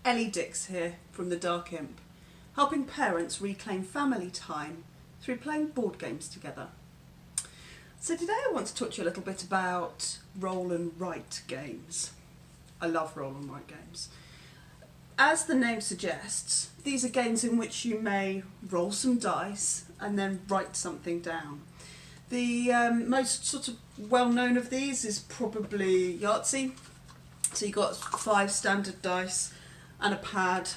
Ellie Dix here from the Dark Imp, helping parents reclaim family time through playing board games together. So today I want to talk to you a little bit about roll and write games. I love roll and write games. As the name suggests, these are games in which you may roll some dice and then write something down. The most sort of well-known of these is probably Yahtzee. So you've got 5 standard dice and a pad,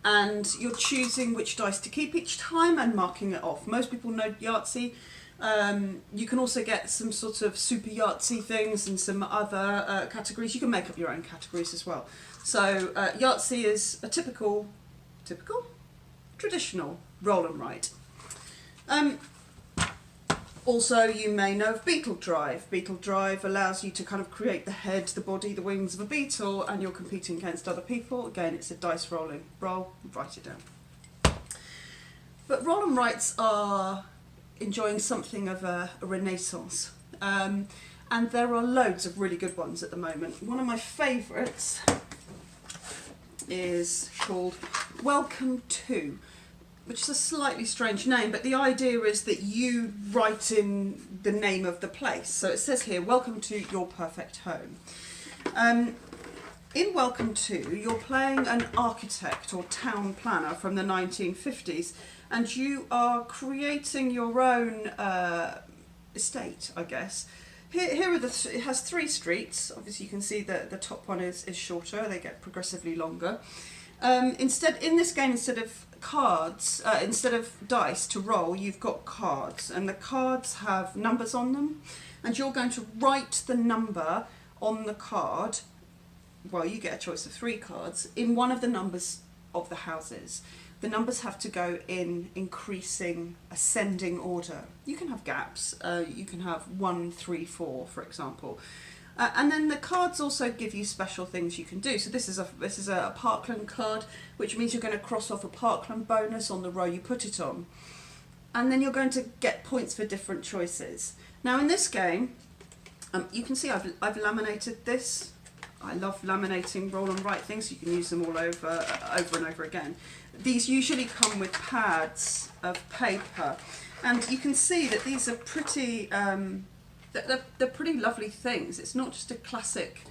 and you're choosing which dice to keep each time and marking it off. Most people know Yahtzee. You can also get some sort of super Yahtzee things and some other categories. You can make up your own categories as well. So Yahtzee is a traditional roll and write. Also, you may know of Beetle Drive. Beetle Drive allows you to kind of create the head, the body, the wings of a beetle, and you're competing against other people. Again, it's a dice rolling. Roll, write it down. But roll and writes are enjoying something of a renaissance. And there are loads of really good ones at the moment. One of my favourites is called Welcome To, which is a slightly strange name, but the idea is that you write in the name of the place. So it says here, welcome to your perfect home. In Welcome To, you're playing an architect or town planner from the 1950s, and you are creating your own estate, I guess. Here are it has 3 streets. Obviously you can see that the top one is shorter, they get progressively longer. In this game, instead of cards, instead of dice to roll, you've got cards, and the cards have numbers on them, and you're going to write the number on the card. Well, you get a choice of 3 cards in one of the numbers of the houses. The numbers have to go in increasing, ascending order. You can have gaps. You can have 1, 3, 4, for example. And then the cards also give you special things you can do. So this is a Parkland card, which means you're going to cross off a Parkland bonus on the row you put it on. And then you're going to get points for different choices. Now in this game, you can see I've laminated this. I love laminating roll and write things. You can use them all over and over again. These usually come with pads of paper, and you can see that these are pretty. They're pretty lovely things. It's not just a classic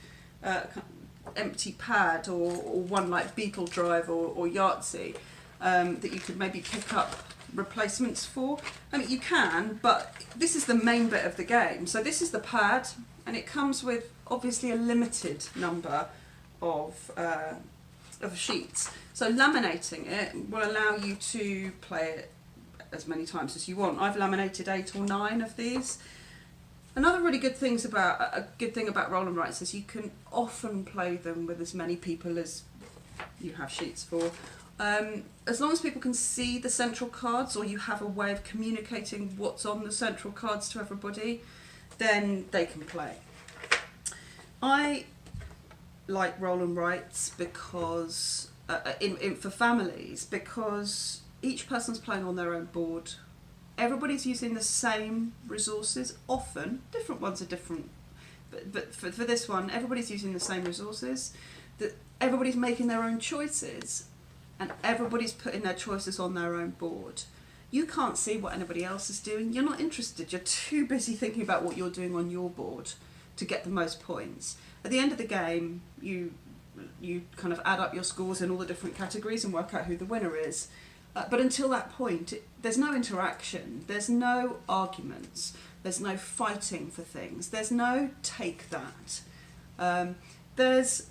empty pad or one like Beetle Drive or Yahtzee that you could maybe pick up replacements for. I mean, you can, but this is the main bit of the game. So this is the pad, and it comes with obviously a limited number of sheets. So laminating it will allow you to play it as many times as you want. I've laminated 8 or 9 of these. Another really good thing about roll and writes is you can often play them with as many people as you have sheets for. As long as people can see the central cards, or you have a way of communicating what's on the central cards to everybody, then they can play. I like roll and writes because for families, because each person's playing on their own board. Everybody's using the same resources. Often different ones are different, but for this one, everybody's using the same resources. That everybody's making their own choices, and everybody's putting their choices on their own board. You can't see what anybody else is doing. You're not interested. You're too busy thinking about what you're doing on your board to get the most points. At the end of the game, you kind of add up your scores in all the different categories and work out who the winner is. But until that point, there's no interaction, there's no arguments, there's no fighting for things, there's no take that. There's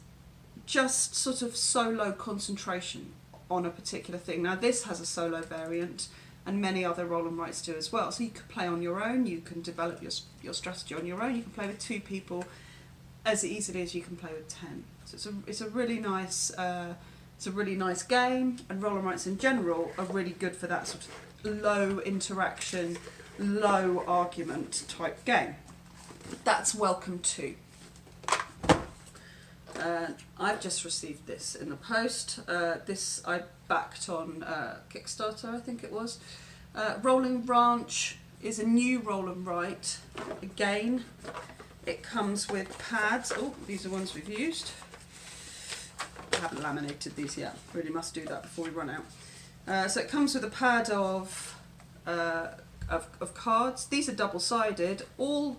just sort of solo concentration on a particular thing. Now this has a solo variant, and many other roll and writes do as well. So you can play on your own, you can develop your strategy on your own, you can play with 2 people as easily as you can play with 10. So it's a really nice game, and roll and writes in general are really good for that sort of low interaction, low argument type game. That's Welcome To. I've just received this in the post. This I backed on Kickstarter, I think it was. Rolling Branch is a new roll and write. Again, it comes with pads. Oh, these are ones we've used. haven't laminated these yet. Really must do that before we run out. So it comes with a pad of cards. These are double-sided. All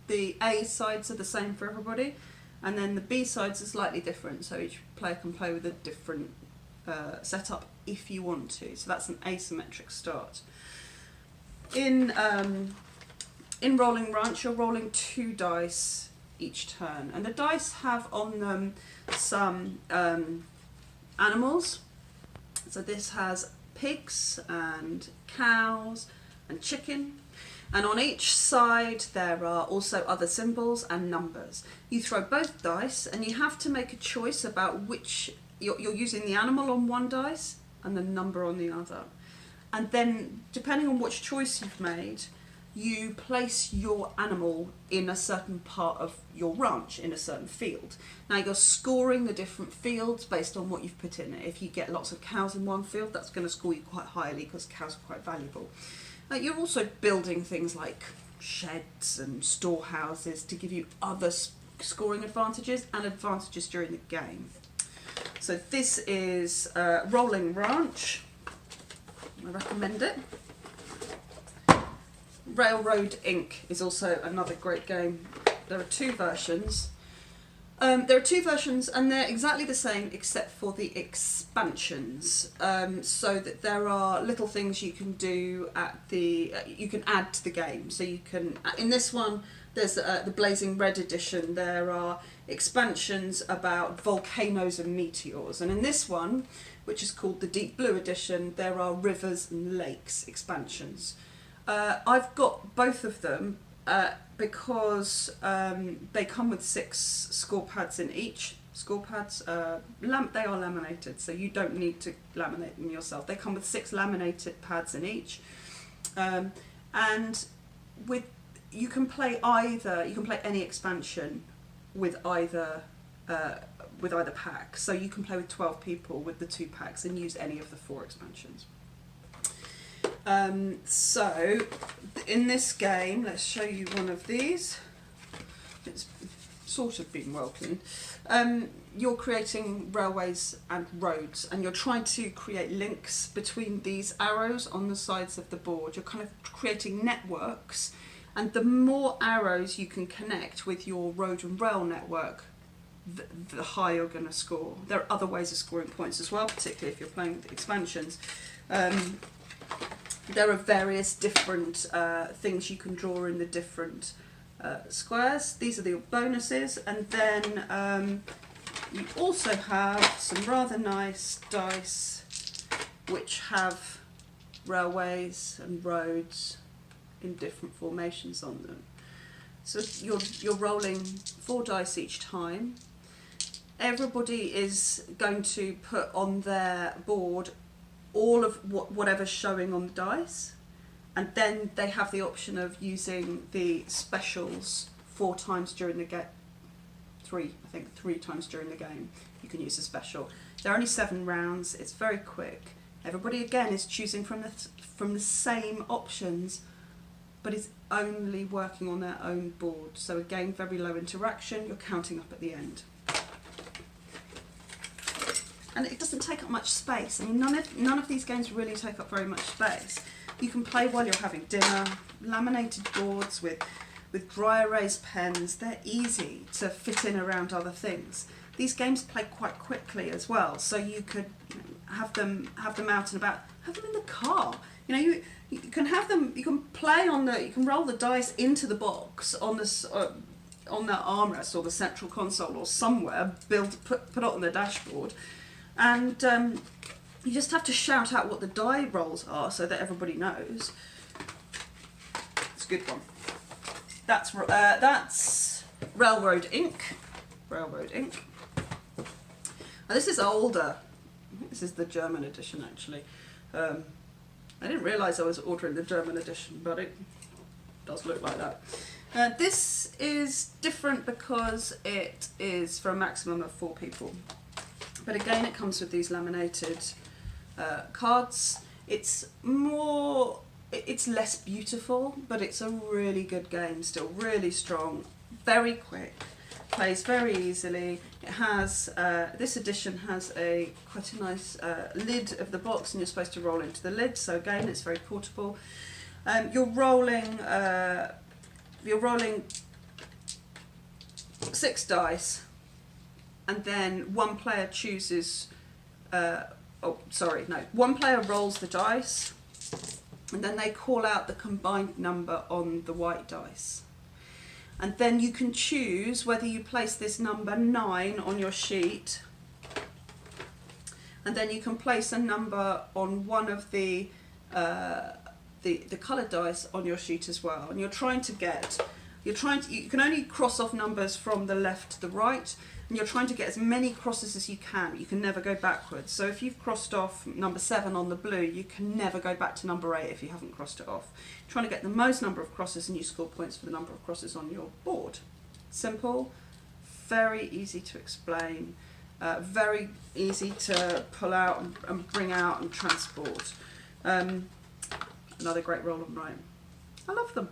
the A sides are the same for everybody, and then the B sides are slightly different, so each player can play with a different setup if you want to. So that's an asymmetric start. In Rolling Ranch, you're rolling 2 dice each turn, and the dice have on them some animals. So this has pigs and cows and chicken, and on each side there are also other symbols and numbers. You throw both dice and you have to make a choice about which you're using the animal on one dice and the number on the other, and then depending on which choice you've made, you place your animal in a certain part of your ranch, in a certain field. Now you're scoring the different fields based on what you've put in it. If you get lots of cows in one field, that's going to score you quite highly because cows are quite valuable. You're also building things like sheds and storehouses to give you other scoring advantages and advantages during the game. So this is Rolling Ranch. I recommend it. Railroad Inc. is also another great game. There are 2 versions. And they're exactly the same except for the expansions. So that there are little things you can do at the you can add to the game. So you can, in this one, there's the Blazing Red edition. There are expansions about volcanoes and meteors, and in this one, which is called the Deep Blue edition, there are rivers and lakes expansions. I've got both of them because they come with 6 score pads in each. Score pads, they are laminated, so you don't need to laminate them yourself. They come with 6 laminated pads in each, and you can play any expansion with either pack. So you can play with 12 people with the 2 packs and use any of the 4 expansions. So in this game, let's show you one of these. It's sort of been well cleaned. You're creating railways and roads, and you're trying to create links between these arrows on the sides of the board. You're kind of creating networks, and the more arrows you can connect with your road and rail network, the higher you're going to score. There are other ways of scoring points as well, particularly if you're playing with expansions. There are various different things you can draw in the different squares. These are the bonuses, and then you also have some rather nice dice which have railways and roads in different formations on them. So you're rolling 4 dice each time. Everybody is going to put on their board all of whatever's showing on the dice, and then they have the option of using the specials 4 times during the game. 3 times during the game you can use a special. There are only 7 rounds. It's very quick. Everybody again is choosing from the same options, but is only working on their own board. So again, very low interaction. You're counting up at the end. And it doesn't take up much space. I mean, none of these games really take up very much space. You can play while you're having dinner. Laminated boards with dry erase pens. They're easy to fit in around other things. These games play quite quickly as well, so you could have them out and about. Have them in the car. You can have them. You can play on the. You can roll the dice into the box on the armrest or the central console or somewhere. Put it on the dashboard. And you just have to shout out what the die rolls are so that everybody knows. It's a good one. That's Railroad Inc. Railroad Inc. Now this is older. I think this is the German edition actually. I didn't realise I was ordering the German edition, but it does look like that. This is different because it is for a maximum of 4 people. But again, it comes with these laminated cards. It's less beautiful, but it's a really good game still, really strong, very quick. plays very easily. It has, this edition has quite a nice lid of the box, and you're supposed to roll into the lid, so again it's very portable. You're rolling 6 dice, and then one player chooses, one player rolls the dice, and then they call out the combined number on the white dice. And then you can choose whether you place this number 9 on your sheet, and then you can place a number on one of the coloured dice on your sheet as well. And you can only cross off numbers from the left to the right, and you're trying to get as many crosses as you can. You can never go backwards. So if you've crossed off number 7 on the blue, you can never go back to number 8 if you haven't crossed it off. You're trying to get the most number of crosses, and you score points for the number of crosses on your board. Simple, very easy to explain, very easy to pull out and bring out and transport. Another great roll and write. I love them.